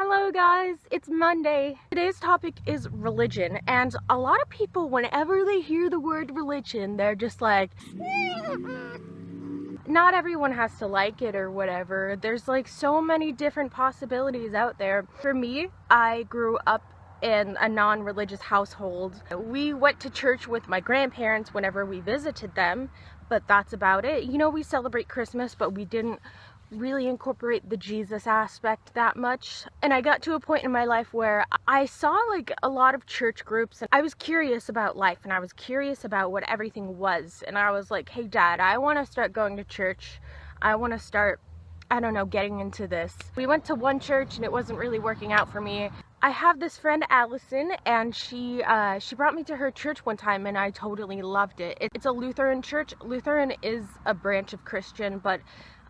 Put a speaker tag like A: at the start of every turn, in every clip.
A: Hello guys, it's Monday. Today's topic is religion, and a lot of people, whenever they hear the word religion, they're just like, not everyone has to like it or whatever. There's like so many different possibilities out there. For me, I grew up in a non-religious household. We went to church with my grandparents whenever we visited them, but that's about it. You know, we celebrate Christmas, but we didn't really incorporate the Jesus aspect that much. And I got to a point in my life where I saw like a lot of church groups, and I was curious about life, and I was curious about what everything was. And I was like, hey Dad, I want to start going to church. I want to start, I don't know, getting into this. We went to one church and it wasn't really working out for me. I have this friend Allison, and she brought me to her church one time, and I totally loved it. It's a Lutheran church. Lutheran is a branch of Christian, but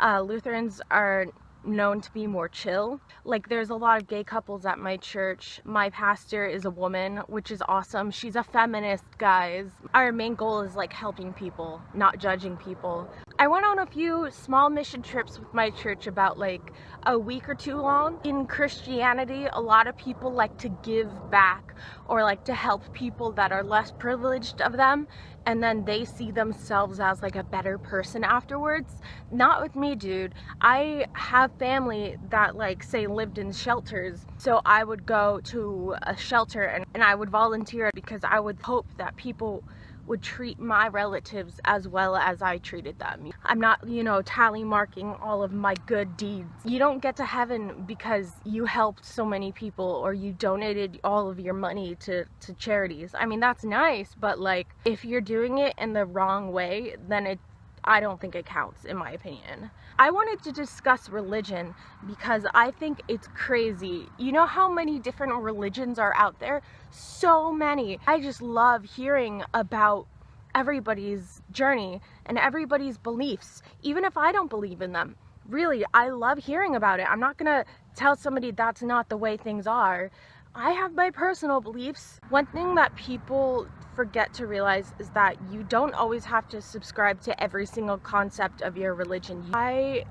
A: Lutherans are known to be more chill. Like, there's a lot of gay couples at my church. My pastor is a woman, which is awesome. She's a feminist, guys. Our main goal is like helping people, not judging people. I went on a few small mission trips with my church about like a week or two long. In Christianity, a lot of people like to give back or like to help people that are less privileged of them, and then they see themselves as like a better person afterwards. Not with me, dude. I have family that like say lived in shelters, so I would go to a shelter and I would volunteer because I would hope that people would treat my relatives as well as I treated them. I'm not, you know, tally marking all of my good deeds. You don't get to heaven because you helped so many people or you donated all of your money to charities. I mean, that's nice, but like, if you're doing it in the wrong way, then I don't think it counts, in my opinion. I wanted to discuss religion because I think it's crazy. You know how many different religions are out there? So many. I just love hearing about everybody's journey and everybody's beliefs, even if I don't believe in them. Really, I love hearing about it. I'm not gonna tell somebody that's not the way things are. I have my personal beliefs. One thing that people forget to realize is that you don't always have to subscribe to every single concept of your religion. I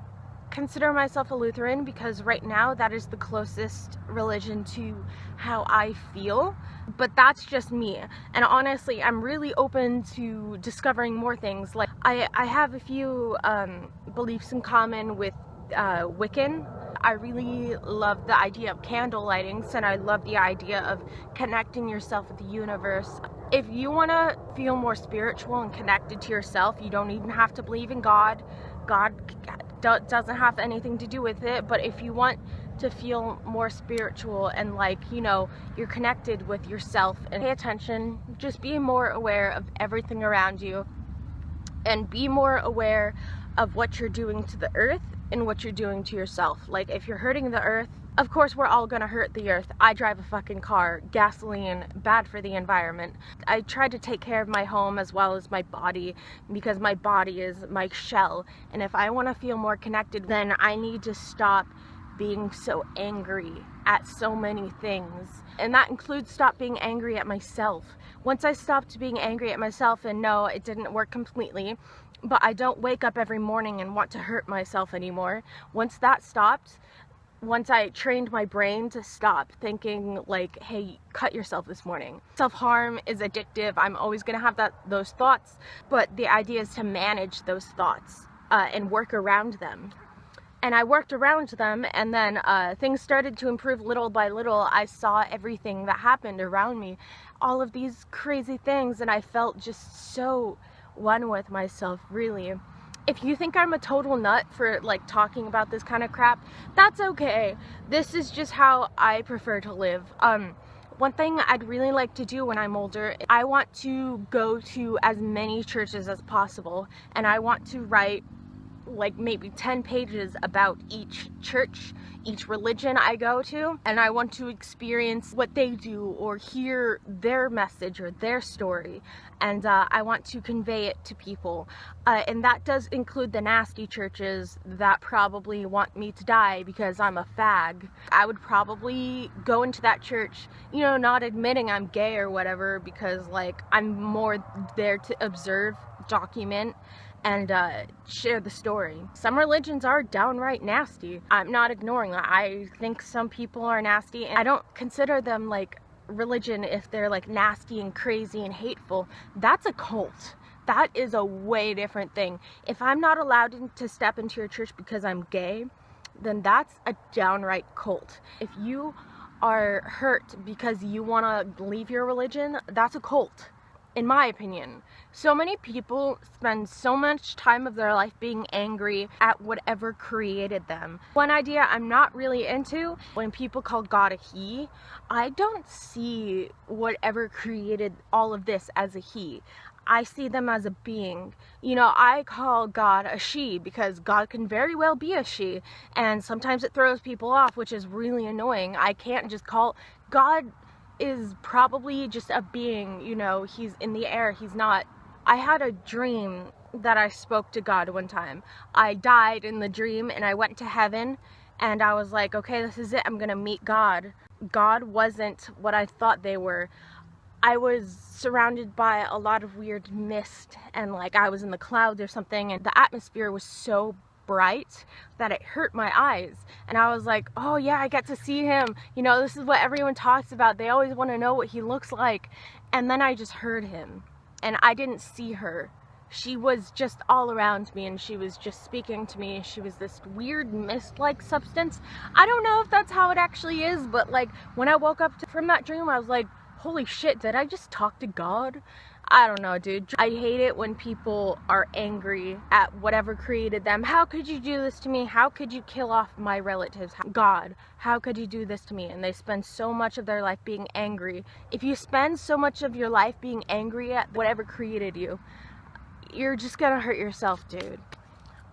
A: consider myself a Lutheran because right now that is the closest religion to how I feel, but that's just me. And honestly, I'm really open to discovering more things. Like, I have a few beliefs in common with Wiccan. I really love the idea of candle lightings, and I love the idea of connecting yourself with the universe. If you want to feel more spiritual and connected to yourself, you don't even have to believe in God. God doesn't have anything to do with it, but if you want to feel more spiritual and like, you know, you're connected with yourself, and pay attention, just be more aware of everything around you and be more aware of what you're doing to the earth and what you're doing to yourself. Like, if you're hurting the earth, of course we're all gonna hurt the earth. I drive a fucking car, gasoline, bad for the environment. I try to take care of my home as well as my body because my body is my shell, and if I want to feel more connected, then I need to stop being so angry at so many things, and that includes stop being angry at myself. Once I stopped being angry at myself, and no, it didn't work completely, but I don't wake up every morning and want to hurt myself anymore. Once that stopped, once I trained my brain to stop thinking like, hey, cut yourself this morning. Self-harm is addictive. I'm always gonna have those thoughts, but the idea is to manage those thoughts and work around them. And I worked around them, and then things started to improve little by little. I saw everything that happened around me, all of these crazy things, and I felt just so one with myself, really. If you think I'm a total nut for like talking about this kind of crap, that's okay. This is just how I prefer to live. One thing I'd really like to do when I'm older, I want to go to as many churches as possible, and I want to write like maybe 10 pages about each church, each religion I go to, and I want to experience what they do or hear their message or their story, and I want to convey it to people, and that does include the nasty churches that probably want me to die because I'm a fag. I would probably go into that church, you know, not admitting I'm gay or whatever, because like I'm more there to observe, document, and share the story. Some religions are downright nasty. I'm not ignoring that. I think some people are nasty, and I don't consider them like religion if they're like nasty and crazy and hateful. That's a cult. That is a way different thing. If I'm not allowed to step into your church because I'm gay, then that's a downright cult. If you are hurt because you want to leave your religion, that's a cult, in my opinion. So many people spend so much time of their life being angry at whatever created them. One idea I'm not really into, when people call God a he, I don't see whatever created all of this as a he. I see them as a being. You know, I call God a she because God can very well be a she, and sometimes it throws people off, which is really annoying. I can't just call God is probably just a being, you know, he's in the air, he's not. I had a dream that I spoke to God one time. I died in the dream and I went to heaven and I was like, okay, this is it, I'm gonna meet God. God wasn't what I thought they were. I was surrounded by a lot of weird mist, and like I was in the clouds or something, and the atmosphere was so bright that it hurt my eyes. And I was like, oh yeah, I get to see him. You know, this is what everyone talks about. They always want to know what he looks like. And then I just heard him, and I didn't see her. She was just all around me, and she was just speaking to me. She was this weird mist-like substance. I don't know if that's how it actually is, but like when I woke up from that dream, I was like, holy shit, did I just talk to God? I don't know, dude. I hate it when people are angry at whatever created them. How could you do this to me? How could you kill off my relatives? God, how could you do this to me? And they spend so much of their life being angry. If you spend so much of your life being angry at whatever created you, you're just gonna hurt yourself, dude.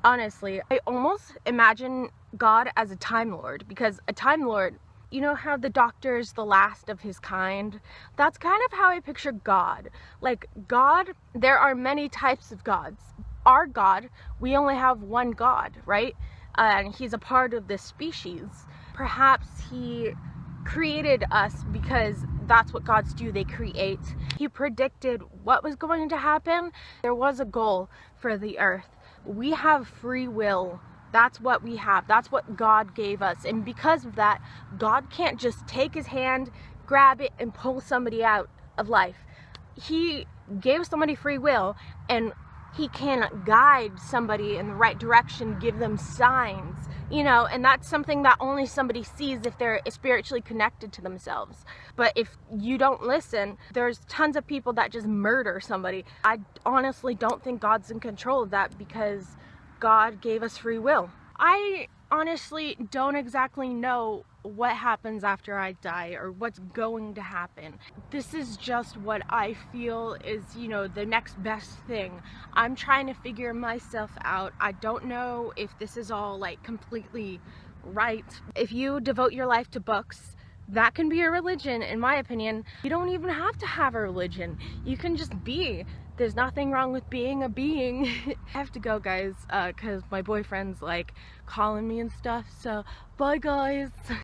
A: Honestly, I almost imagine God as a Time Lord, because a Time Lord, you know how the Doctor's the last of his kind? That's kind of how I picture God. Like, God, there are many types of gods. Our God, we only have one God, right? And he's a part of this species. Perhaps he created us because that's what gods do, they create. He predicted what was going to happen. There was a goal for the earth. We have free will. That's what we have. That's what God gave us. And because of that, God can't just take his hand, grab it, and pull somebody out of life. He gave somebody free will, and he can guide somebody in the right direction, give them signs, you know, and that's something that only somebody sees if they're spiritually connected to themselves. But if you don't listen, there's tons of people that just murder somebody. I honestly don't think God's in control of that, because God gave us free will. I honestly don't exactly know what happens after I die or what's going to happen. This is just what I feel is, you know, the next best thing. I'm trying to figure myself out. I don't know if this is all like completely right. If you devote your life to books, that can be a religion, in my opinion. You don't even have to have a religion. You can just be. There's nothing wrong with being a being. I have to go, guys, because my boyfriend's like calling me and stuff, so bye guys.